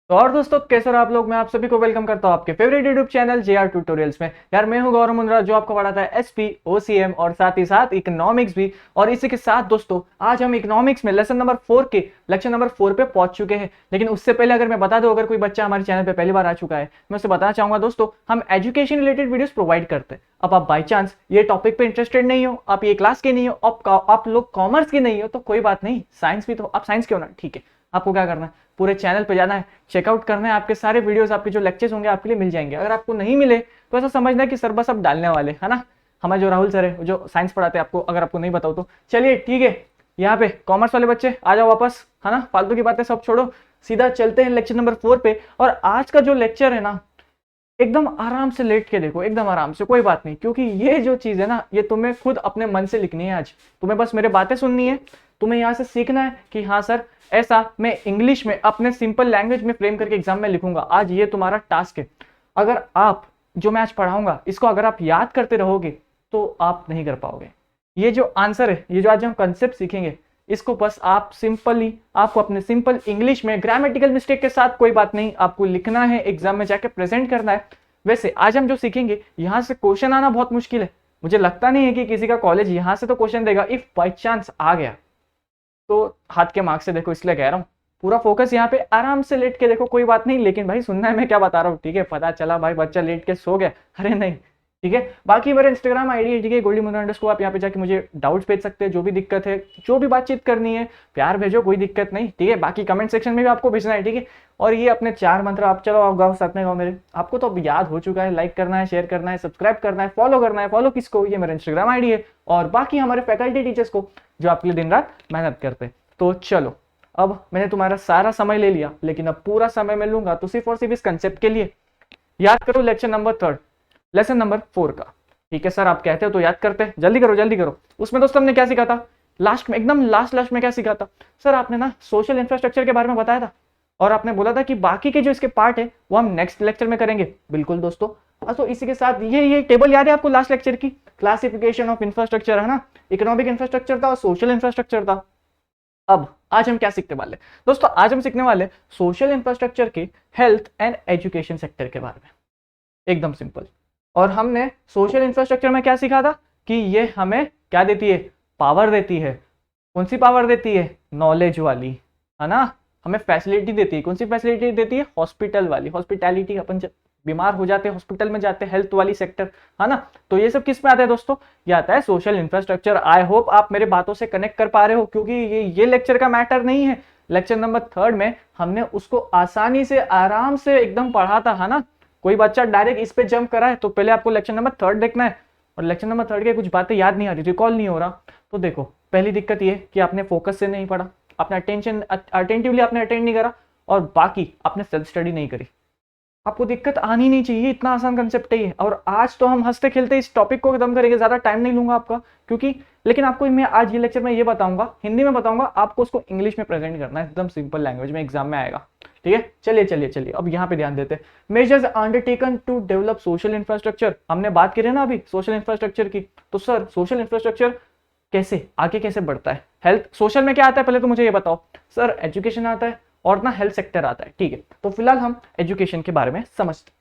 तो और दोस्तों कैसे हो आप लोग। मैं आप सभी को वेलकम करता हूं आपके favourite YouTube channel JR tutorials में। यार मैं हूं गौरव मुंद्रा जो आपको पढ़ाता है एसपी ओसीएम और साथ ही साथ इकोनॉमिक्स भी। और इसी के साथ दोस्तों आज हम इकोनॉमिक्स में लेसन नंबर 4 के लेक्चर नंबर 4 पे पहुंच चुके हैं। लेकिन उससे पहले अगर मैं बता दूं, अगर कोई बच्चा हमारे चैनल पे पहली बार आ चुका है, मैं उसे बताना चाहूंगा दोस्तों हम एजुकेशन रिलेटेड वीडियोस प्रोवाइड करते हैं। अब आप बाई चांस ये टॉपिक पे इंटरेस्टेड नहीं हो, आप ये क्लास के नहीं हो, आप लोग कॉमर्स के नहीं हो, तो कोई बात नहीं, साइंस भी तो आप साइंस के हो ना, ठीक है। आपको क्या करना है, पूरे चैनल पे जाना है, चेकआउट करना है, आपके सारे वीडियोस आपके जो लेक्चर्स होंगे आपके लिए मिल जाएंगे। अगर आपको नहीं मिले तो ऐसा समझना है कि सर बस अब डालने वाले है ना। हमारे जो राहुल सर है जो साइंस पढ़ाते हैं आपको, अगर आपको नहीं बताओ तो चलिए ठीक है। यहाँ पे कॉमर्स वाले बच्चे आ जाओ वापस, है ना, फालतू की बातें सब छोड़ो, सीधा चलते हैं लेक्चर नंबर 4 पे। और आज का जो लेक्चर है ना, एकदम आराम से लेट के देखो, एकदम आराम से, कोई बात नहीं, क्योंकि ये जो चीज है ना ये तुम्हें खुद अपने मन से लिखनी है। आज तुम्हें बस मेरे बातें सुननी है, तुम्हें यहाँ से सीखना है कि हाँ सर ऐसा मैं इंग्लिश में अपने सिंपल लैंग्वेज में फ्रेम करके एग्जाम में लिखूंगा। आज ये तुम्हारा टास्क है। अगर आप जो मैं आज पढ़ाऊंगा इसको अगर आप याद करते रहोगे तो आप नहीं कर पाओगे। ये जो आंसर है, ये जो आज हम कंसेप्ट सीखेंगे, इसको बस आप सिंपली, आपको अपने सिंपल इंग्लिश में ग्रामेटिकल मिस्टेक के साथ, कोई बात नहीं, आपको लिखना है, एग्जाम में जाके प्रेजेंट करना है। वैसे आज हम जो सीखेंगे यहाँ से क्वेश्चन आना बहुत मुश्किल है। मुझे लगता नहीं है कि किसी का कॉलेज यहाँ से तो क्वेश्चन देगा। इफ बाई चांस आ गया तो हाथ के मार्क्स से देखो, इसलिए कह रहा हूँ पूरा फोकस यहाँ पे, आराम से लेट के देखो, कोई बात नहीं। लेकिन भाई सुनना है मैं क्या बता रहा हूँ, ठीक है। पता चला भाई बच्चा लेट के सो गया, अरे नहीं, ठीक है। बाकी मेरा इंस्टाग्राम आईडी है, ठीक है, गोल्डी मुंद्रा अंडरस्कोर। आप यहाँ पे जाके मुझे डाउट्स भेज सकते हैं, जो भी दिक्कत है, जो भी बातचीत करनी है, प्यार भेजो, कोई दिक्कत नहीं, ठीक है। बाकी कमेंट सेक्शन में भी आपको भेजना है, ठीक है। और ये अपने 4 मंत्र आप चलो आप गाओ, साथ में गाओ मेरे, आपको तो अब याद हो चुका है। लाइक करना है, शेयर करना है, सब्सक्राइब करना है, फॉलो करना है। फॉलो किसको, ये मेरा इंस्टाग्राम आईडी है। और बाकी हमारे फैकल्टी टीचर्स को जो आपके लिए दिन रात मेहनत करते हैं। तो चलो, अब मैंने तुम्हारा सारा समय ले लिया, लेकिन अब पूरा समय मैं लूंगा तो सिर्फ और सिर्फ इस कंसेप्ट के लिए। याद करो लेक्चर नंबर 3 लेसन नंबर 4 का, ठीक है सर। आप कहते हो तो याद करते हैं, जल्दी करो जल्दी करो। उसमें दोस्तों हमने क्या सीखा था, लास्ट में, एकदम लास्ट में क्या सीखा था सर, आपने ना सोशल इंफ्रास्ट्रक्चर के बारे में बताया था। और आपने बोला था कि बाकी के जो इसके पार्ट है वो हम नेक्स्ट लेक्चर में करेंगे। बिल्कुल दोस्तों। तो इसी के साथ ये टेबल याद है आपको लास्ट लेक्चर की, क्लासिफिकेशन ऑफ इंफ्रास्ट्रक्चर, है ना। इकोनॉमिक इंफ्रास्ट्रक्चर था और सोशल इंफ्रास्ट्रक्चर था। अब आज हम क्या सीखने वाले दोस्तों, आज हम सीखने वाले सोशल इंफ्रास्ट्रक्चर के हेल्थ एंड एजुकेशन सेक्टर के बारे में, एकदम सिंपल। और हमने सोशल इंफ्रास्ट्रक्चर में क्या सीखा था कि ये हमें क्या देती है, पावर देती है। कौन सी पावर देती है, नॉलेज वाली, है ना। हमें फैसिलिटी देती है, कौन सी फैसिलिटी देती है, हॉस्पिटल वाली, हॉस्पिटैलिटी। अपन जब बीमार हो जाते हैं हॉस्पिटल में जाते हैं, हेल्थ वाली सेक्टर, है ना। तो ये सब किस में आता है दोस्तों, ये आता है सोशल इंफ्रास्ट्रक्चर। आई होप आप मेरे बातों से कनेक्ट कर पा रहे हो, क्योंकि ये लेक्चर का मैटर नहीं है। लेक्चर नंबर 3 में हमने उसको आसानी से, आराम से एकदम पढ़ा था, है ना। कोई बच्चा डायरेक्ट इस पे जंप करा है तो पहले आपको लेक्चर नंबर 3 देखना है। और लेक्चर नंबर 3 के कुछ बातें याद नहीं आ रही, रिकॉल नहीं हो रहा, तो देखो पहली दिक्कत ये कि आपने फोकस से नहीं पढ़ा, आपने अटेंटिवली आपने अटेंड नहीं करा, और बाकी आपने सेल्फ स्टडी नहीं करी। आपको दिक्कत आनी नहीं चाहिए, इतना आसान कंसेप्ट है ये। और आज तो हम हंसते खेलते इस टॉपिक को खत्म करेंगे, ज्यादा टाइम नहीं लूंगा आपका, क्योंकि लेकिन आपको मैं आज ये लेक्चर में ये बताऊंगा, हिंदी में बताऊंगा, आपको उसको इंग्लिश में प्रेजेंट करना है, एकदम सिंपल लैंग्वेज में, एग्जाम में आएगा, ठीक है। चलिए चलिए चलिए, अब यहाँ पे ध्यान देते हैं। Measures undertaken to develop social infrastructure, हमने बात करी ना अभी सोशल इंफ्रास्ट्रक्चर की। तो सर सोशल इंफ्रास्ट्रक्चर कैसे आगे कैसे बढ़ता है, हेल्थ सोशल में क्या आता है, पहले तो मुझे ये बताओ। सर एजुकेशन आता है और ना हेल्थ सेक्टर आता है, ठीक है। तो फिलहाल हम एजुकेशन के बारे में समझते हैं।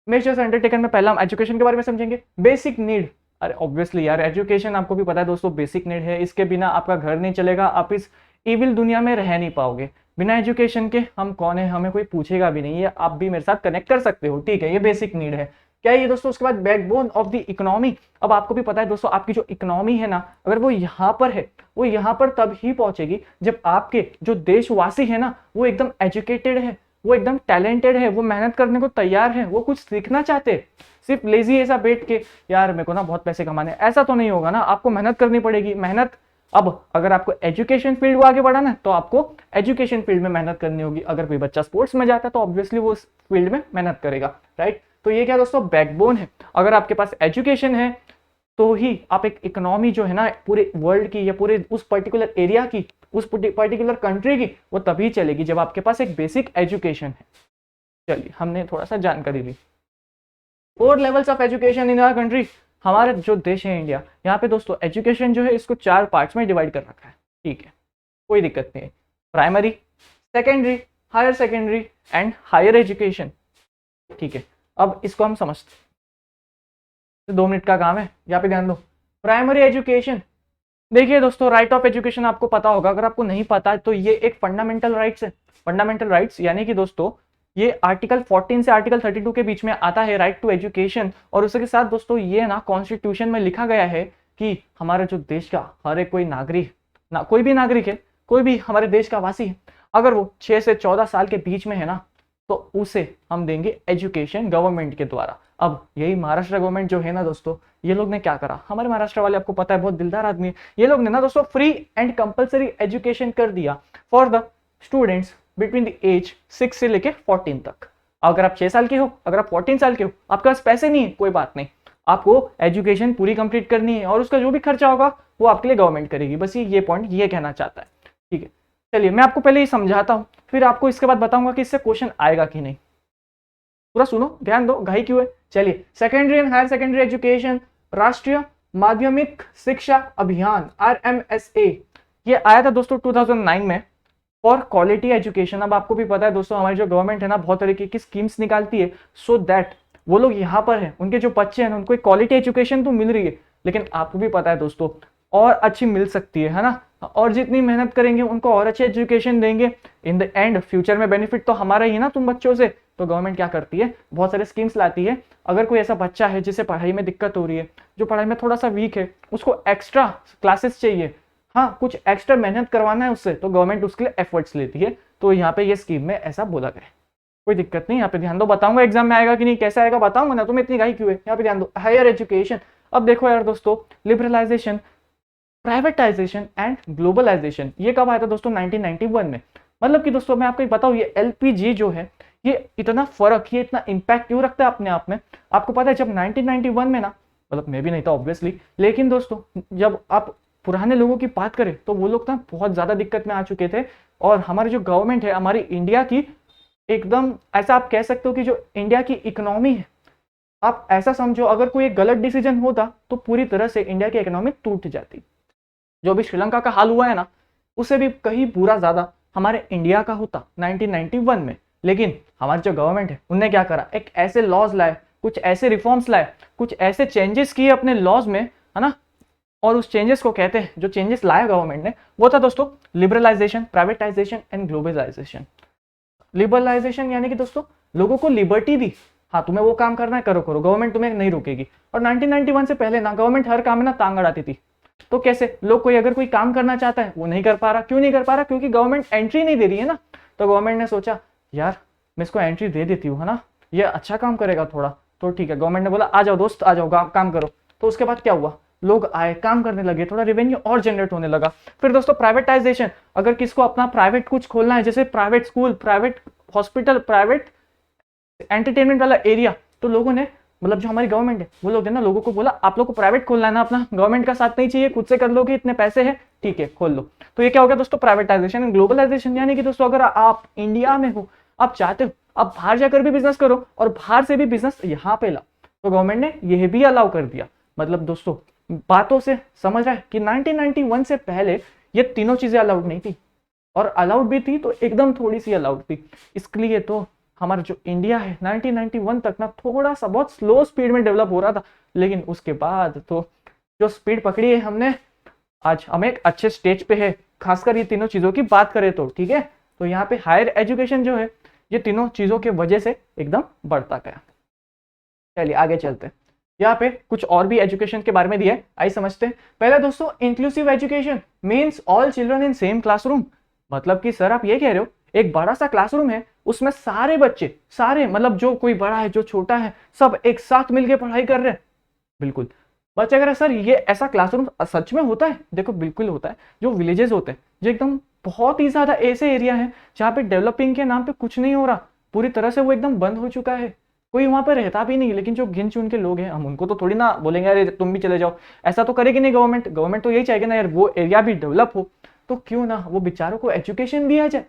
मेजर्स अंडरटेकन में पहला हम एजुकेशन के बारे में समझेंगे। बेसिक नीड, अरे ऑब्वियसली यार एजुकेशन आपको भी पता है दोस्तों, बेसिक नीड है। इसके बिना आपका घर नहीं चलेगा, आप इस इविल दुनिया में रह नहीं पाओगे। बिना एजुकेशन के हम कौन है, हमें कोई पूछेगा भी नहीं, ये आप भी मेरे साथ कनेक्ट कर सकते हो, ठीक है। ये बेसिक नीड है। क्या है ये दोस्तों, उसके बाद बैकबोन ऑफ द इकोनॉमी। अब आपको भी पता है दोस्तों, आपकी जो इकोनॉमी है ना, अगर वो यहाँ पर है, वो यहाँ पर तब ही पहुंचेगी जब आपके जो देशवासी है ना वो एकदम एजुकेटेड है, वो एकदम टैलेंटेड है, वो मेहनत करने को तैयार है, वो कुछ सीखना चाहते हैं। सिर्फ लेजी ऐसा बैठ के यार मेरे को ना बहुत पैसे कमाने, ऐसा तो नहीं होगा ना, आपको मेहनत करनी पड़ेगी। मेहनत, अब अगर आपको एजुकेशन फील्ड को आगे बढ़ाना है तो आपको एजुकेशन फील्ड में मेहनत करनी होगी। अगर कोई बच्चा स्पोर्ट्स में जाता है तो ऑब्वियसली वो उस फील्ड में मेहनत करेगा, राइट। तो ये क्या दोस्तों, बैकबोन है। अगर आपके पास एजुकेशन है तो ही आप एक इकोनॉमी जो है ना पूरे वर्ल्ड की या पूरे उस पर्टिकुलर एरिया की, उस पर्टिकुलर कंट्री की, वो तभी चलेगी जब आपके पास एक बेसिक एजुकेशन है। चलिए हमने थोड़ा सा जानकारी ली। 4 levels of education in our country, हमारे जो देश है इंडिया, यहाँ पे दोस्तों एजुकेशन जो है इसको 4 पार्ट्स में डिवाइड कर रखा है, ठीक है, कोई दिक्कत नहीं है। Primary, secondary, higher secondary and higher education. ठीक है, अब इसको हम समझते हैं, तो 2 मिनट का काम है, यहाँ पे ध्यान दो। प्राइमरी एजुकेशन, देखिए दोस्तों, राइट ऑफ एजुकेशन आपको पता होगा, अगर आपको नहीं पता तो ये एक फंडामेंटल राइट्स है। फंडामेंटल राइट्स यानी कि दोस्तों ये आर्टिकल 14 से आर्टिकल 32 के बीच में आता है, राइट टू एजुकेशन। और उसके साथ दोस्तों ये ना कॉन्स्टिट्यूशन में लिखा गया है कि हमारे जो देश का हर एक कोई नागरिक ना, कोई भी नागरिक है, कोई भी हमारे देश का वासी है, अगर वो 6 से 14 साल के बीच में है ना, तो उसे हम देंगे एजुकेशन गवर्नमेंट के द्वारा। अब यही महाराष्ट्र गवर्नमेंट जो है ना दोस्तों, ये लोग ने क्या करा, हमारे महाराष्ट्र वाले आपको पता है बहुत दिलदार आदमी है, ये लोग ने ना दोस्तों फ्री एंड कंपलसरी एजुकेशन कर दिया for the students between the age 6 से लेके 14 तक। अगर आप 6 साल के हो, अगर आप 14 साल के हो, आपके पास पैसे नहीं है, कोई बात नहीं, आपको एजुकेशन पूरी कंप्लीट करनी है और उसका जो भी खर्चा होगा वो आपके लिए गवर्नमेंट करेगी। बस ये पॉइंट ये कहना चाहता है। ठीक है, चलिए मैं आपको पहले ये समझाता हूँ, फिर आपको इसके बाद बताऊंगा कि इससे क्वेश्चन आएगा कि नहीं। पूरा सुनो, ध्यान दो, घाई क्यों है। चलिए, secondary and higher secondary education, राष्ट्रीय माध्यमिक शिक्षा अभियान RMSA, ये आया था दोस्तों 2009 में फॉर क्वालिटी एजुकेशन। अब आपको भी पता है दोस्तों, हमारी जो गवर्नमेंट है ना बहुत तरीके की स्कीम्स निकालती है सो दैट वो लोग यहाँ पर है, उनके जो बच्चे हैं उनको क्वालिटी एजुकेशन तो मिल रही है, लेकिन आपको भी पता है दोस्तों और अच्छी मिल सकती है ना, और जितनी मेहनत करेंगे उनको और अच्छी एजुकेशन देंगे, इन द एंड फ्यूचर में बेनिफिट तो हमारा ही है ना तुम बच्चों से। तो गवर्नमेंट क्या करती है, बहुत सारे स्कीम्स लाती है। अगर कोई ऐसा बच्चा है जिसे पढ़ाई में दिक्कत हो रही है, जो पढ़ाई में थोड़ा सा वीक है, उसको एक्स्ट्रा क्लासेस चाहिए, हाँ कुछ एक्स्ट्रा मेहनत करवाना है उससे, तो गवर्नमेंट उसके लिए एफर्ट्स लेती है। तो यहाँ पे ये स्कीम में ऐसा बोला गया है, कोई दिक्कत नहीं। यहाँ पे ध्यान दो, बताऊंगा एग्जाम में आएगा कि नहीं, कैसे आएगा बताऊंगा ना, तुम्हें इतनी घाई क्यों है। यहाँ पे ध्यान दो, हायर एजुकेशन। अब देखो यार दोस्तों, लिबरलाइजेशन, प्राइवेटाइजेशन एंड ग्लोबलाइजेशन, ये कब आया था दोस्तों, 1991 में। मतलब कि दोस्तों मैं आपको बताऊं, ये LPG जो है, ये इतना फर्क, ये इतना इंपैक्ट क्यों रखता है अपने आप में। आपको पता है जब 1991 में ना, मतलब मैं भी नहीं था ऑब्वियसली, लेकिन दोस्तों जब आप पुराने लोगों की बात करें तो वो लोग ना बहुत ज्यादा दिक्कत में आ चुके थे। और हमारी जो गवर्नमेंट है, हमारी इंडिया की, एकदम ऐसा आप कह सकते हो कि जो इंडिया की इकोनॉमी है, आप ऐसा समझो अगर कोई एक गलत डिसीजन होता तो पूरी तरह से इंडिया की इकोनॉमी टूट जाती। जो भी श्रीलंका का हाल हुआ है ना, उससे भी कहीं बुरा ज्यादा हमारे इंडिया का होता 1991 में। लेकिन हमारी जो गवर्नमेंट है उनने क्या करा, एक ऐसे लॉज लाए, कुछ ऐसे रिफॉर्म्स लाए, कुछ ऐसे चेंजेस किए अपने लॉज में, है ना। और उस चेंजेस को कहते हैं, जो चेंजेस लाया गवर्नमेंट ने, वो था दोस्तों liberalisation, privatisation and globalisation. Liberalisation यानी कि दोस्तों लोगों को लिबर्टी दी, हाँ तुम्हें वो काम करना है करो करो, गवर्नमेंट तुम्हें नहीं रोकेगी। और 1991 से पहले ना गवर्नमेंट हर काम में ना टांग अड़ाती थी। तो कैसे लोग, कोई अगर कोई काम करना चाहता है वो नहीं कर पा रहा, क्यों नहीं कर पा रहा, क्योंकि गवर्नमेंट एंट्री नहीं दे रही है ना। तो गवर्नमेंट ने सोचा यार मैं इसको एंट्री दे देती हूँ, है ना, ये अच्छा काम करेगा थोड़ा, तो ठीक है, गवर्नमेंट ने बोला आ जाओ दोस्त आ जाओ काम करो। तो उसके बाद क्या हुआ, लोग आए, काम करने लगे, थोड़ा रेवेन्यू और जनरेट होने लगा। फिर दोस्तों प्राइवेटाइजेशन, अगर किसको अपना प्राइवेट कुछ खोलना है, जैसे private school, private hospital, private entertainment वाला एरिया, तो लोगों ने, मतलब जो हमारी गवर्नमेंट है वो लोग है ना, लोगों को बोला आप लोग को प्राइवेट खोलना है ना अपना, गवर्नमेंट का साथ नहीं चाहिए, खुद से कर लोगे, इतने पैसे हैं, ठीक है खोल लो। तो ये क्या हो गया दोस्तों, प्राइवेटाइजेशन एंड ग्लोबलाइजेशन। यानी कि दोस्तों अगर आप इंडिया में हो, आप चाहते हो आप बाहर जाकर भी बिजनेस करो और बाहर से भी बिजनेस यहाँ पे लाओ, तो गवर्नमेंट ने यह भी अलाउ कर दिया। मतलब दोस्तों बातों से समझ रहा है कि 1991 से पहले ये तीनों चीजें अलाउड नहीं थी, और अलाउड भी थी तो एकदम थोड़ी सी अलाउड थी। इसलिए तो हमारा जो इंडिया है 1991 तक ना थोड़ा सा बहुत स्लो स्पीड में डेवलप हो रहा था, लेकिन उसके बाद तो जो स्पीड पकड़ी है हमने, आज हम एक अच्छे स्टेज पे है, खासकर ये तीनों चीजों की बात करें तो। ठीक है, तो यहाँ पे हायर एजुकेशन जो है ये तीनों चीजों के वजह से एकदम बढ़ता गया। चलिए आगे चलते हैं, यहाँ पे कुछ और भी एजुकेशन के बारे में दिया है, आइए समझते हैं। पहले दोस्तों inclusive education means all children in same classroom. मतलब कि सर आप ये कह रहे हो एक बड़ा सा क्लासरूम है, उसमें सारे बच्चे, सारे मतलब जो कोई बड़ा है जो छोटा है, सब एक साथ मिलकर पढ़ाई कर रहे हैं। बिल्कुल। बच्चे कह रहे सर ये ऐसा क्लासरूम सच में होता है? देखो बिल्कुल होता है। जो विलेजेस होते हैं, जो एकदम बहुत ही ज्यादा ऐसे एरिया है जहाँ पे डेवलपिंग के नाम पे कुछ नहीं हो रहा, पूरी तरह से वो एकदम बंद हो चुका है, कोई वहां पर रहता भी नहीं। लेकिन जो गिन चुन के लोग हैं, हम उनको तो थोड़ी ना बोलेंगे अरे तुम भी चले जाओ, ऐसा तो करेगी नहीं गवर्नमेंट। गवर्नमेंट तो यही चाहेगी ना यार वो एरिया भी डेवलप हो, तो क्यों ना वो बेचारों को एजुकेशन दिया जाए।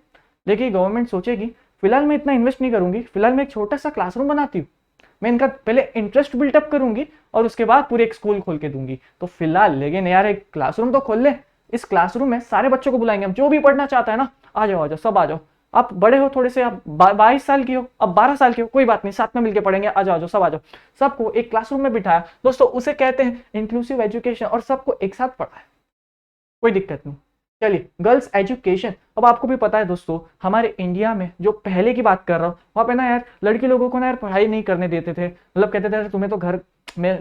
देखिए गवर्नमेंट सोचेगी फिलहाल मैं इतना इन्वेस्ट नहीं करूंगी, फिलहाल मैं एक छोटा सा क्लासरूम बनाती हूँ, मैं इनका पहले इंटरेस्ट बिल्टअप करूंगी और उसके बाद पूरे एक स्कूल खोल के दूंगी। तो फिलहाल लेकिन यार एक क्लासरूम तो खोल ले, इस क्लासरूम में सारे बच्चों को बुलाएंगे हम, जो भी पढ़ना चाहता है ना आ जाओ आ जाओ सब आ जाओ। आप बड़े हो थोड़े से, आप 22 साल की हो, अब 12 साल की हो, कोई बात नहीं, साथ में मिलके पढ़ेंगे, आ जाओ सब आ जाओ। सबको एक क्लासरूम में बिठाया दोस्तों, उसे कहते हैं इंक्लूसिव एजुकेशन, और सबको एक साथ पढ़ाया, कोई दिक्कत नहीं। चलिए गर्ल्स एजुकेशन, अब आपको भी पता है दोस्तों, हमारे इंडिया में जो पहले की बात कर रहा हूँ, वहाँ पे ना यार लड़की लोगों को ना यार पढ़ाई नहीं करने देते थे, मतलब कहते थे तुम्हें तो घर में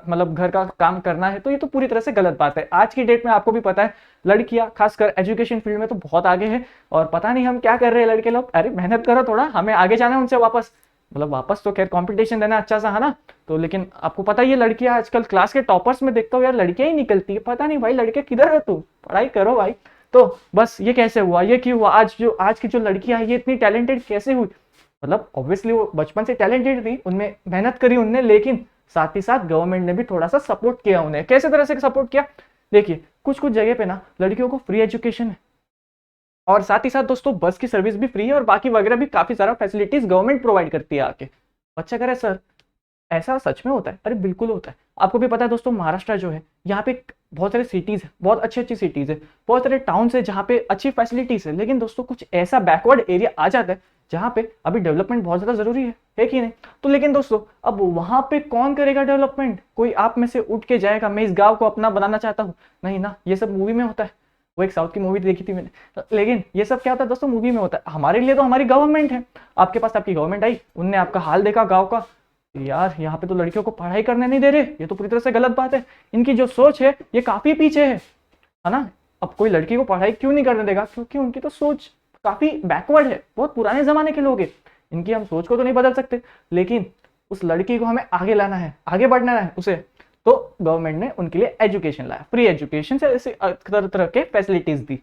मतलब घर का काम करना है। तो ये तो पूरी तरह से गलत बात है। आज की डेट में आपको भी पता है लड़कियां खासकर एजुकेशन फील्ड में तो बहुत आगे है, और पता नहीं हम क्या कर रहे हैं लड़के लोग, अरे मेहनत करो थोड़ा, हमें आगे जाना है उनसे वापस, मतलब वापस तो खैर कंपटीशन देना अच्छा सा है ना। तो लेकिन आपको पता ही है लड़कियां आजकल क्लास के टॉपर्स में देखता हूँ यार लड़कियां ही निकलती है, पता नहीं भाई लड़के किधर है, तू पढ़ाई करो भाई। तो बस ये कैसे हुआ, ये क्यों हुआ, आज की जो लड़कियां हैं ये इतनी टैलेंटेड कैसे हुई, मतलब ऑब्वियसली वो बचपन से टैलेंटेड थी, उनमें मेहनत करी उनने, लेकिन साथ ही साथ गवर्नमेंट ने भी थोड़ा सा सपोर्ट किया उन्हें। कैसे तरह से सपोर्ट किया, देखिए कुछ कुछ जगह पे ना लड़कियों को फ्री एजुकेशन है, और साथ ही साथ दोस्तों बस की सर्विस भी फ्री है, और बाकी वगैरह भी काफी सारा फैसिलिटीज गवर्नमेंट प्रोवाइड करती है आके। बच्चा कह रहे सर ऐसा सच में होता है, अरे बिल्कुल होता है। आपको भी पता है दोस्तों महाराष्ट्र जो है, यहाँ पे बहुत सारे सिटीज है, बहुत अच्छी अच्छी सिटीज है, बहुत सारे टाउन्स है जहाँ पे अच्छी फैसिलिटीज है, लेकिन दोस्तों कुछ ऐसा बैकवर्ड एरिया आ जाता है जहाँ पे अभी डेवलपमेंट बहुत ज्यादा जरूरी है कि नहीं। तो लेकिन दोस्तों अब वहां पे कौन करेगा डेवलपमेंट, कोई आप में से उठ के जाएगा मैं इस गांव को अपना बनाना चाहता हूँ, नहीं ना, ये सब मूवी में होता है। वो एक साउथ की मूवी देखी थी मैंने, लेकिन ये सब क्या होता है दोस्तों, मूवी में होता है। हमारे लिए तो हमारी गवर्नमेंट है, आपके पास आपकी गवर्नमेंट आई, उनने आपका हाल देखा गाँव का, यार यहाँ पे तो लड़कियों को पढ़ाई करने नहीं दे रहे, ये तो पूरी तरह से गलत बात है। इनकी जो सोच है ये काफी पीछे है ना। अब कोई लड़की को पढ़ाई क्यों नहीं करने देगा, क्योंकि उनकी तो सोच काफी बैकवर्ड है, बहुत पुराने जमाने के लोग हैं, इनकी हम सोच को तो नहीं बदल सकते, लेकिन उस लड़की को हमें आगे लाना है, आगे बढ़ना है उसे, तो गवर्नमेंट ने उनके लिए एजुकेशन लाया, फ्री एजुकेशन से ऐसे तरह तरह के फैसिलिटीज दी।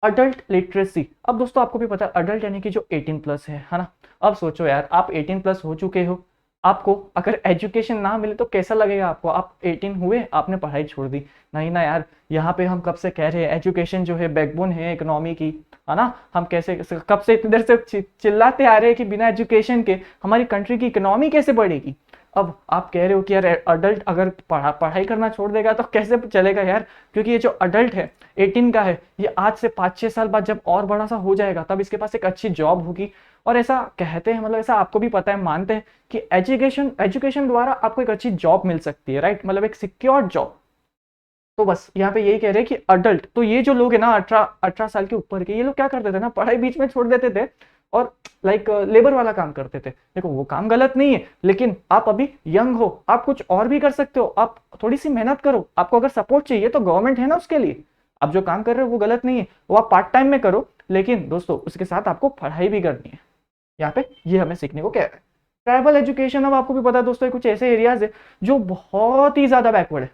अडल्ट लिटरेसी, अब दोस्तों आपको भी पता है अडल्ट यानी कि जो 18+ है ना। अब सोचो यार आप 18+ हो चुके हो, आपको अगर एजुकेशन ना मिले तो कैसा लगेगा आपको, आप 18 हुए आपने पढ़ाई छोड़ दी, नहीं ना यार। यहाँ पे हम कब से कह रहे हैं एजुकेशन जो है बैकबोन है इकोनॉमी की, है ना। हम कैसे कब से इतनी देर से चिल्लाते आ रहे हैं कि बिना एजुकेशन के हमारी कंट्री की इकोनॉमी कैसे बढ़ेगी। अब आप कह रहे हो कि यार अडल्ट अगर पढ़ाई करना छोड़ देगा तो कैसे चलेगा यार, क्योंकि ये जो अडल्ट है 18 का है, ये आज से 5-6 साल बाद जब और बड़ा सा हो जाएगा तब इसके पास एक अच्छी जॉब होगी। और ऐसा कहते हैं, मतलब ऐसा आपको भी पता है, मानते हैं कि एजुकेशन द्वारा आपको एक अच्छी जॉब मिल सकती है, राइट, मतलब एक सिक्योर जॉब। तो बस यहाँ पे यही कह रहे हैं कि अडल्ट, तो ये जो लोग है ना 18 साल के ऊपर के, ये लोग क्या करते थे ना, पढ़ाई बीच में छोड़ देते थे और लाइक लेबर वाला काम करते थे। देखो वो काम गलत नहीं है, लेकिन आप अभी यंग हो, आप कुछ और भी कर सकते हो, आप थोड़ी सी मेहनत करो, आपको अगर सपोर्ट चाहिए तो गवर्नमेंट है ना उसके लिए। आप जो काम कर रहे हो वो गलत नहीं है, वो आप पार्ट टाइम में करो, लेकिन दोस्तों उसके साथ आपको पढ़ाई भी करनी है। यहाँ पे ये हमें सीखने को कह रहा है। ट्राइबल एजुकेशन, अब आपको भी पता है दोस्तों कुछ ऐसे एरियाज है जो बहुत ही ज्यादा बैकवर्ड है,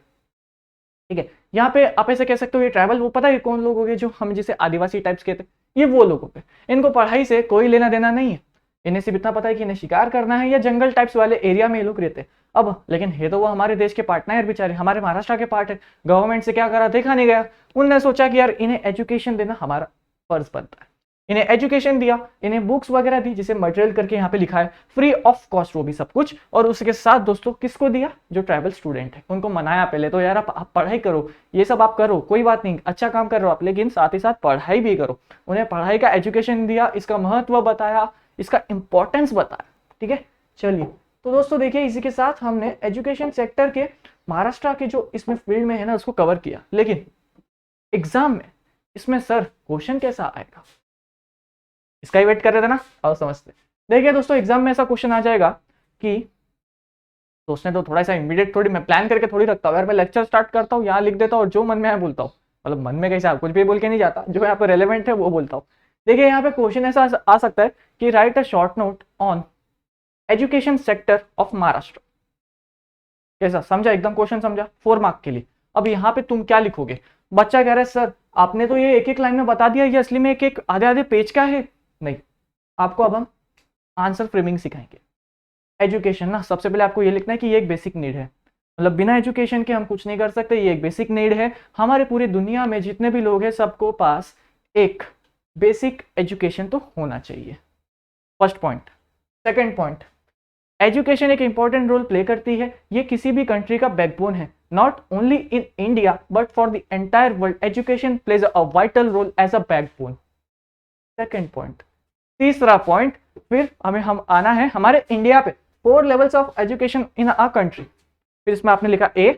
ठीक है। यहाँ पे आप ऐसे कह सकते हो ये ट्राइबल, वो पता है कौन लोग हो गए, जो हम जिसे आदिवासी टाइप्स कहते हैं, ये वो लोग हो गए, इनको पढ़ाई से कोई लेना देना नहीं है, इन्हें सिर्फ इतना पता है कि इन्हें शिकार करना है, या जंगल टाइप्स वाले एरिया में ये लोग रहते हैं। अब लेकिन ये तो वो हमारे देश के पार्ट ना यार, बेचारे हमारे महाराष्ट्र के पार्ट है, गवर्नमेंट से क्या करा देखा नहीं गया, उनने सोचा कि यार इन्हें एजुकेशन देना हमारा फर्ज बनता है, इन्हें एजुकेशन दिया, इन्हें बुक्स वगैरह दी, जिसे मटेरियल करके यहाँ पे लिखा है फ्री ऑफ कॉस्ट, वो भी सब कुछ। और उसके साथ दोस्तों किसको दिया, जो ट्राइबल स्टूडेंट है उनको मनाया पहले तो, यार आप पढ़ाई करो, ये सब आप करो, कोई बात नहीं, अच्छा काम कर रहे हो आप, लेकिन साथ ही साथ पढ़ाई भी करो। उन्हें पढ़ाई का एजुकेशन दिया, इसका महत्व बताया, इसका इंपॉर्टेंस बताया, ठीक है। चलिए तो दोस्तों देखिए इसी के साथ हमने एजुकेशन सेक्टर के महाराष्ट्र के जो इसमें फील्ड में है ना उसको कवर किया, लेकिन एग्जाम में इसमें सर क्वेश्चन कैसा आएगा इसका ही वेट कर रहे थे ना, आओ समझते। देखिए दोस्तों एग्जाम में ऐसा क्वेश्चन आ जाएगा कि सोचने तो थोड़ा सा इमीडिएट, थोड़ी मैं प्लान करके थोड़ी रखता हूँ यार, मैं लेक्चर स्टार्ट करता हूँ यहाँ लिख देता हूँ और जो मन में आया बोलता हूँ, मतलब मन में कैसा कुछ भी बोल के नहीं जाता, जो यहाँ पे रेलेवेंट है वो बोलता हूँ। देखिए यहाँ पे क्वेश्चन ऐसा आ सकता है कि right a short note on education sector of Maharashtra. कैसा समझा, एकदम क्वेश्चन समझा, 4 मार्क के लिए। अब यहाँ पे तुम क्या लिखोगे, बच्चा कह रहा है सर आपने तो ये एक एक लाइन में बता दिया, ये असली में एक एक आधे आधे पेज का है, नहीं, आपको अब हम आंसर फ्रेमिंग सिखाएंगे। एजुकेशन ना सबसे पहले आपको ये लिखना है कि ये एक बेसिक नीड है, मतलब बिना एजुकेशन के हम कुछ नहीं कर सकते, ये एक बेसिक नीड है। हमारे पूरी दुनिया में जितने भी लोग हैं सबको पास एक बेसिक एजुकेशन तो होना चाहिए, first point. Second point, education एक इंपॉर्टेंट रोल प्ले करती है, ये किसी भी कंट्री का बैकबोन है, not only in India but for the entire world education plays a vital role as a backbone. Second point. तीसरा पॉइंट, फिर हम आना है हमारे इंडिया पे, 4 levels of education in a country. फिर इसमें आपने लिखा a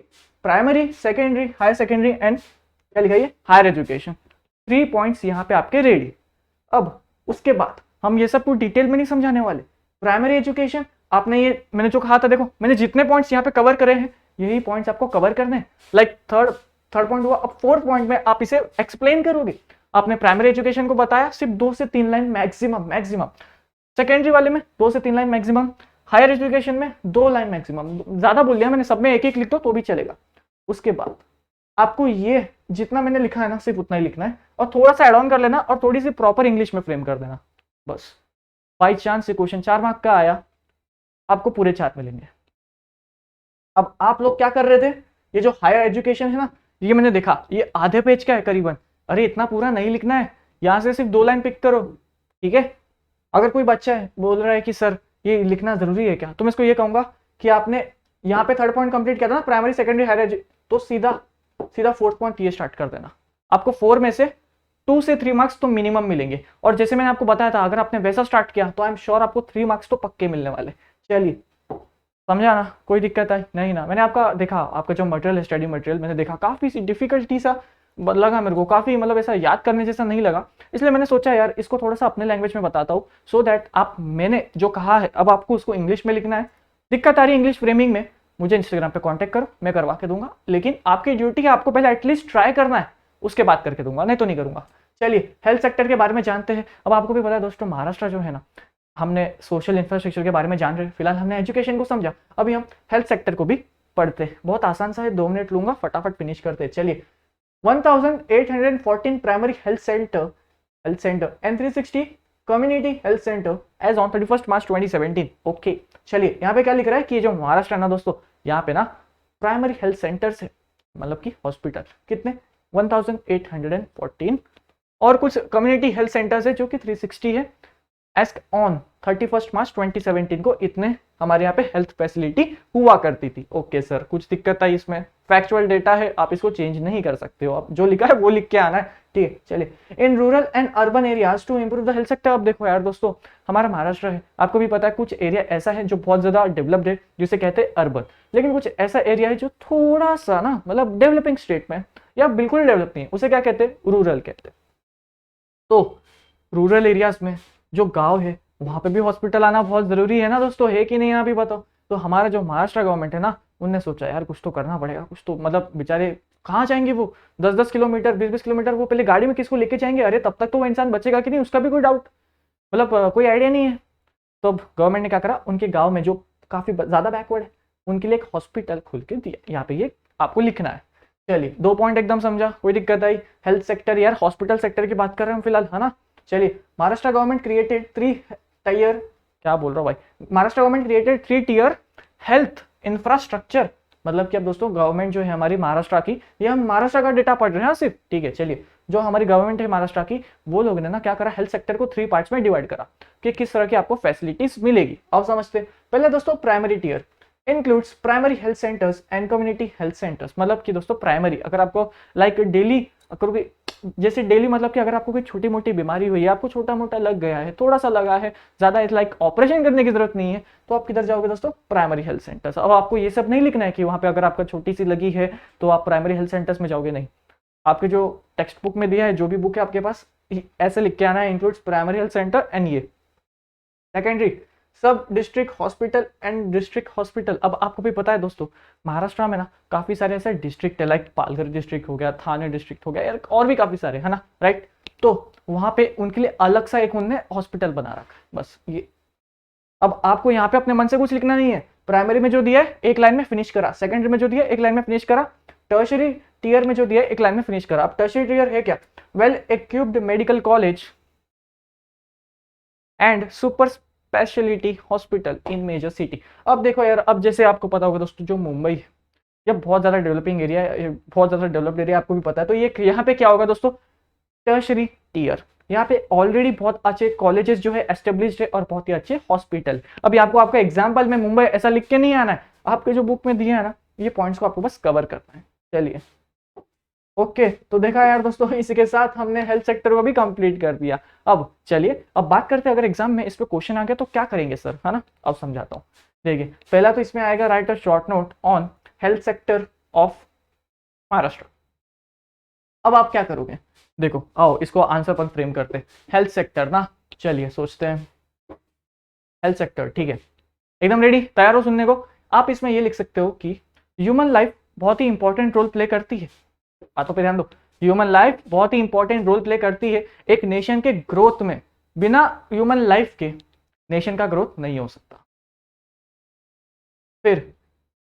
primary, secondary, higher secondary and क्या लिखा ये हायर एजुकेशन। 3 पॉइंट्स यहाँ पे आपके रेडी। अब उसके बाद हम ये सब पूरी डिटेल में नहीं समझाने वाले। प्राइमरी एजुकेशन आपने ये मैंने जो कहा था, देखो मैंने जितने पॉइंट्स यहाँ पे कवर करे हैं यही पॉइंट्स आपको कवर करने हैं। लाइक थर्ड पॉइंट हुआ, अब 4th पॉइंट में आप इसे एक्सप्लेन करोगे। आपने प्राइमरी एजुकेशन को बताया सिर्फ 2 से 3 लाइन मैक्सिमम, सेकेंडरी वाले में 2 से 3 लाइन मैक्सिमम, हायर एजुकेशन में 2 लाइन मैक्सिमम। ज्यादा बोल दिया मैंने, सब में एक एक लिख दो तो भी चलेगा। उसके बाद आपको ये जितना मैंने लिखा है ना सिर्फ उतना ही लिखना है और थोड़ा सा एड ऑन कर लेना और थोड़ी सी प्रॉपर इंग्लिश में फ्रेम कर देना बस। बाई चांस से क्वेश्चन 4 मार्क का आया, आपको पूरे 4 मिलेंगे। अब आप लोग क्या कर रहे थे, ये जो हायर एजुकेशन है ना, ये मैंने देखा ये आधे पेज का है करीबन। अरे इतना पूरा नहीं लिखना है, यहां से सिर्फ 2 लाइन पिक करो, ठीक है। अगर कोई बच्चा है बोल रहा है कि सर ये लिखना जरूरी है क्या, तो मैं इसको ये कहूंगा कि आपने यहाँ पे 3rd पॉइंट कंप्लीट किया था ना, प्राइमरी सेकेंडरी हायर, तो सीधा 4th पॉइंट ये स्टार्ट कर देना। आपको 4 में से 2 से 3 मार्क्स तो मिनिमम मिलेंगे। और जैसे मैंने आपको बताया था, अगर आपने वैसा स्टार्ट किया तो आई एम श्योर आपको 3 मार्क्स तो पक्के मिलने वाले। चलिए समझा ना, कोई दिक्कत है नहीं ना। मैंने आपका देखा, आपका जो मटेरियल है स्टडी मटेरियल मैंने देखा काफी डिफिकल्टी सा लगा मेरे को, काफी मतलब ऐसा याद करने जैसा नहीं लगा। इसलिए मैंने सोचा यार इसको थोड़ा सा अपने लैंग्वेज में बताता हूँ, सो दैट आप मैंने जो कहा है अब आपको उसको इंग्लिश में लिखना है। दिक्कत आ रही है इंग्लिश फ्रेमिंग में, मुझे इंस्टाग्राम पे कांटेक्ट करो, मैं करवा के दूंगा। लेकिन आपकी ड्यूटी है आपको पहले एटलीस्ट ट्राई करना है, उसके बाद करके दूंगा, नहीं तो नहीं करूंगा। चलिए हेल्थ सेक्टर के बारे में जानते हैं। अब आपको भी पता है दोस्तों, महाराष्ट्र जो है ना, हमने सोशल इंफ्रास्ट्रक्चर के बारे में जान रहे हैं, फिलहाल हमने एजुकेशन को समझा, अभी हम हेल्थ सेक्टर को भी पढ़ते हैं। बहुत आसान सा है, 2 मिनट लूंगा, फटाफट फिनिश करते हैं। चलिए 1814 primary health centre and 360 community health centre as on 31 March 2017। Okay चलिए यहाँ पे क्या लिख रहा है कि ये जो महाराष्ट्र है ना दोस्तों, यहाँ पे ना प्राइमरी हेल्थ सेंटर्स है, मतलब कि हॉस्पिटल कितने 1814 और कुछ कम्युनिटी हेल्थ सेंटर्स है जो कि 360 है। एज ऑन 31 मार्च 2017 को इतने हमारे यहाँ पे हेल्थ फैसिलिटी हुआ करती थी। ओके सर, कुछ दिक्कत आई इसमें, फैक्चुअल डेटा है, आप इसको चेंज नहीं कर सकते हो, आप जो लिखा है वो लिख के आना है, ठीक है। चलिए in rural and urban areas to improve the health sector. अब देखो यार दोस्तों, हमारा महाराष्ट्र है, आपको भी पता है कुछ एरिया ऐसा है जो बहुत ज्यादा डेवलप्ड है जिसे कहते हैं अर्बन, लेकिन कुछ ऐसा एरिया है जो थोड़ा सा ना मतलब डेवलपिंग स्टेट में या बिल्कुल डेवलप नहीं है, उसे क्या कहते हैं, रूरल कहते हैं। तो रूरल एरियाज में जो गांव है वहां पे भी हॉस्पिटल आना बहुत जरूरी है ना दोस्तों, है कि नहीं यहाँ भी बताओ। तो हमारा जो महाराष्ट्र गवर्नमेंट है ना, उनने सोचा यार कुछ तो करना पड़ेगा, कुछ तो मतलब बेचारे कहाँ जाएंगे वो 10-10 किलोमीटर 20-20 किलोमीटर, वो पहले गाड़ी में किसको लेके जाएंगे, अरे तब तक तो वो इंसान बचेगा कि नहीं उसका भी कोई डाउट, मतलब कोई आइडिया नहीं है। तो अब गवर्नमेंट ने क्या करा, उनके गाँव में जो काफी ज्यादा बैकवर्ड है उनके लिए एक हॉस्पिटल खोल के दिया, यहाँ पे ये आपको लिखना है। चलिए 2 पॉइंट एकदम समझा, कोई दिक्कत आई, हेल्थ सेक्टर यार हॉस्पिटल सेक्टर की बात कर रहे हैं हम फिलहाल, है ना। चलिए महाराष्ट्र गवर्नमेंट क्रिएटेड 3 टायर, क्या बोल रहा हूँ भाई, Maharashtra government created 3 tier health infrastructure. मतलब कि अब दोस्तों गवर्नमेंट जो है हमारी महाराष्ट्र की, ये हम महाराष्ट्र का डेटा पढ़ रहे हैं सिर्फ, ठीक है। चलिए जो हमारी गवर्नमेंट है महाराष्ट्र की, वो लोगों ने ना क्या करा, हेल्थ सेक्टर को 3 पार्ट्स में डिवाइड करा कि किस तरह की आपको फैसिलिटीज मिलेगी। अब समझते, पहले दोस्तों primary tier includes primary health centres and community health centres. मतलब कि दोस्तों प्राइमरी, अगर आपको लाइक डेली करोगे, जैसे डेली मतलब कि अगर आपको कोई छोटी मोटी बीमारी हुई है, आपको छोटा मोटा लग गया है, थोड़ा सा लगा है, ज्यादा लाइक ऑपरेशन करने की जरूरत नहीं है, तो आप किधर जाओगे दोस्तों, प्राइमरी हेल्थ सेंटर्स। अब आपको ये सब नहीं लिखना है कि वहां पे अगर आपका छोटी सी लगी है तो आप प्राइमरी हेल्थ सेंटर्स में जाओगे, नहीं। आपके जो टेक्स्ट बुक में दिया है, जो भी बुक है आपके पास, ऐसे लिख के आना है, includes primary health centre and ये सेकेंडरी सब district hospital and district hospital. अब आपको भी पता है दोस्तों, महाराष्ट्र में ना काफी सारे ऐसे डिस्ट्रिक्ट है, लाइक पालघर डिस्ट्रिक्ट हो गया, थाने डिस्ट्रिक्ट हो गया यार, और भी काफी सारे, है ना, राइट। तो वहां पे उनके लिए अलग सा एक उन्होंने हॉस्पिटल बना रखा है, बस ये। अब आपको यहाँ पे अपने मन से कुछ लिखना नहीं है, प्राइमरी में जो दिया है एक लाइन में फिनिश करा, सेकेंडरी में जो दिया एक लाइन में फिनिश करा, टर्शरी टीयर में जो दिया एक लाइन में फिनिश करा। अब टर्शरी टीयर है क्या, well equipped medical college and super speciality hospital in major city. अब देखो यार, अब जैसे आपको पता होगा दोस्तों, जो मुंबई है ये बहुत ज्यादा डेवलपिंग एरिया है, बहुत ज्यादा डेवलप्ड एरिया, आपको भी पता है। तो ये यहाँ पे क्या होगा दोस्तों, टर्शरी टीयर, यहाँ पे ऑलरेडी बहुत अच्छे कॉलेजेस जो है एस्टेब्लिश्ड है और बहुत ही अच्छे हॉस्पिटल। अभी आपको आपका एग्जाम्पल में मुंबई ऐसा लिख के नहीं आना है, आपके जो बुक में दिया है ना, ये पॉइंट्स को आपको बस कवर करना है। चलिए ओके, तो देखा यार दोस्तों, इसी के साथ हमने हेल्थ सेक्टर को भी कंप्लीट कर दिया। अब चलिए अब बात करते हैं, अगर एग्जाम में इस पे क्वेश्चन आ गया तो क्या करेंगे सर, है ना। अब समझाता हूँ। देखिए पहला तो इसमें आएगा right a short note on health sector of Maharashtra. अब आप क्या करोगे, देखो आओ इसको आंसर पर फ्रेम करते हैं। हेल्थ सेक्टर ना, चलिए सोचते हैं। हेल्थ सेक्टर, ठीक है, एकदम रेडी, तैयार हो सुनने को। आप इसमें ये लिख सकते हो कि ह्यूमन लाइफ बहुत ही इंपॉर्टेंट रोल प्ले करती है। बातों पे ध्यान दो, ह्यूमन लाइफ बहुत ही इंपॉर्टेंट रोल प्ले करती है एक नेशन के ग्रोथ में। बिना ह्यूमन लाइफ के नेशन का ग्रोथ नहीं हो सकता। फिर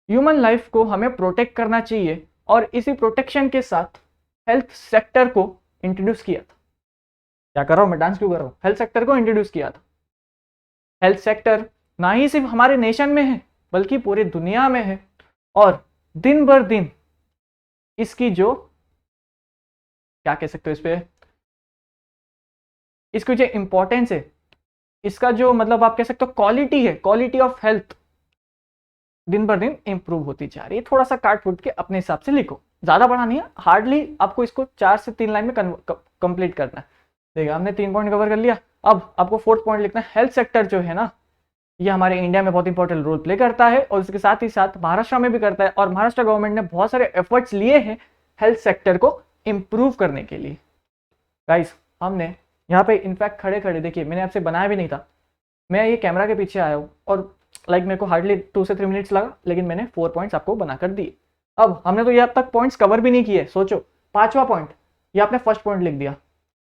ह्यूमन लाइफ को हमें प्रोटेक्ट करना चाहिए, और इसी प्रोटेक्शन के साथ हेल्थ सेक्टर को इंट्रोड्यूस किया था। क्या कर रहा हूं मैं, डांस क्यों कर रहा हूं, हेल्थ सेक्टर को इंट्रोड्यूस किया था। हेल्थ सेक्टर ना ही सिर्फ हमारे नेशन में है बल्कि पूरी दुनिया में है, और दिन बर दिन इसकी जो क्या कह सकते हो इस पे, इसकी जो इंपॉर्टेंस है, इसका जो मतलब आप कह सकते हो क्वालिटी है, क्वालिटी ऑफ हेल्थ दिन बर दिन इंप्रूव होती जा रही है। थोड़ा सा काट फूट के अपने हिसाब से लिखो, ज्यादा बड़ा नहीं है, हार्डली आपको इसको 4 से 3 लाइन में कंप्लीट करना है। देखिए हमने 3 पॉइंट कवर कर लिया। अब आपको 4th पॉइंट लिखना है। हेल्थ सेक्टर जो है ना, ये हमारे इंडिया में बहुत इंपॉर्टेंट रोल प्ले करता है, और इसके साथ ही साथ महाराष्ट्र में भी करता है, और महाराष्ट्र गवर्नमेंट ने बहुत सारे एफर्ट्स लिए हैं हेल्थ सेक्टर को इंप्रूव करने के लिए। गाइस हमने यहाँ पे इनफैक्ट खड़े खड़े देखिए, मैंने आपसे बनाया भी नहीं था, मैं ये कैमरा के पीछे आया हूँ, और मेरे को हार्डली 2 से 3 मिनट्स लगा, लेकिन मैंने 4 पॉइंट्स आपको बनाकर दिए। अब हमने तो ये अब तक पॉइंट्स कवर भी नहीं किए, सोचो। 5वां पॉइंट, ये आपने फर्स्ट पॉइंट लिख दिया।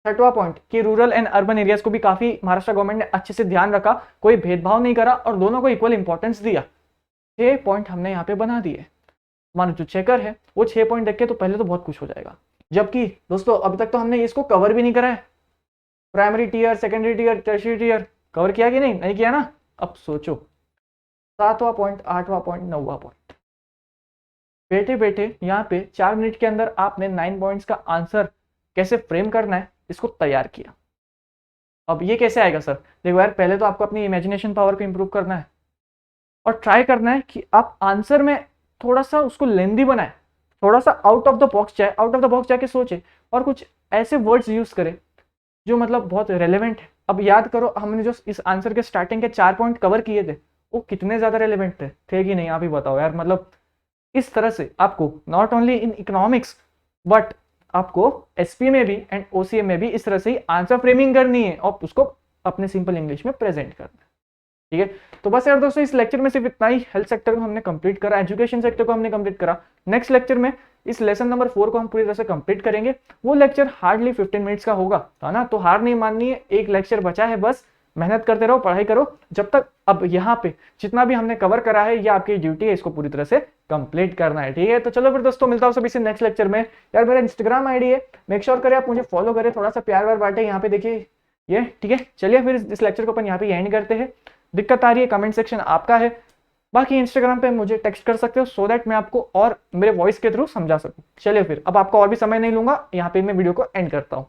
6वां पॉइंट कि रूरल एंड अर्बन एरियाज को भी काफी महाराष्ट्र गवर्नमेंट ने अच्छे से ध्यान रखा, कोई भेदभाव नहीं करा और दोनों को इक्वल इंपॉर्टेंस दिया। 6 पॉइंट हमने यहाँ पे बना दिए। हमारा जो चेकर है वो 6 पॉइंट देख के तो पहले तो बहुत खुश हो जाएगा, जबकि दोस्तों अभी तक तो हमने इसको कवर भी नहीं करा है। Primary tier, secondary tier, tertiary tier cover किया कि नहीं, नहीं किया ना। अब सोचो 7वां पॉइंट, 8वां पॉइंट, 9वां पॉइंट, बैठे बैठे यहाँ पे 4 मिनट के अंदर आपने 9 पॉइंट्स का आंसर कैसे फ्रेम करना है इसको तैयार किया। अब ये कैसे आएगा सर, देखो यार पहले तो आपको अपनी इमेजिनेशन पावर को इंप्रूव करना है, और ट्राई करना है कि आप आंसर में थोड़ा सा उसको लेंदी बनाए, थोड़ा सा आउट ऑफ द बॉक्स जाए, आउट ऑफ द बॉक्स जाके सोचे, और कुछ ऐसे वर्ड्स यूज करे जो मतलब बहुत रेलेवेंट है। अब याद करो हमने जो इस आंसर के स्टार्टिंग के 4 पॉइंट कवर किए थे वो कितने ज्यादा रेलेवेंट थे कि नहीं, आप ही बताओ यार। मतलब इस तरह से आपको not only in economics but आपको एसपी में भी एंड ओसीएम में भी इस तरह से ही आंसर फ्रेमिंग करनी है, और उसको अपने सिंपल इंग्लिश में प्रेजेंट करना है। ठीक है, तो बस यार दोस्तों इस लेक्चर में सिर्फ इतना ही। हेल्थ सेक्टर को हमने कंप्लीट करा, एजुकेशन सेक्टर को हमने कंप्लीट करा। नेक्स्ट लेक्चर में इस लेसन नंबर 4 को हम पूरी तरह से कंप्लीट करेंगे। वो लेक्चर हार्डली 15 मिनट्स का होगा, है ना। तो हार नहीं माननी है, एक लेक्चर बचा है, बस मेहनत करते रहो, पढ़ाई करो जब तक। अब यहाँ पे जितना भी हमने कवर करा है ये आपकी ड्यूटी है, इसको पूरी तरह से कंप्लीट करना है। ठीक है, तो चलो फिर दोस्तों मिलता हूँ सभी से नेक्स्ट लेक्चर में। यार मेरा इंस्टाग्राम आईडी है, मेक श्योर करें आप मुझे फॉलो करें, थोड़ा सा प्यार व्यार बांटे यहाँ पे, देखिए ये। ठीक है, चलिए फिर इस लेक्चर को अपन यहाँ पे एंड करते हैं। दिक्कत आ रही है कमेंट सेक्शन आपका है, बाकी इंस्टाग्राम पे मुझे टेक्स्ट कर सकते हो सो दैट मैं आपको और मेरे वॉइस के थ्रू समझा सकूं। चलिए फिर अब आपको और भी समय नहीं लूंगा, यहाँ पे मैं वीडियो को एंड करता हूँ।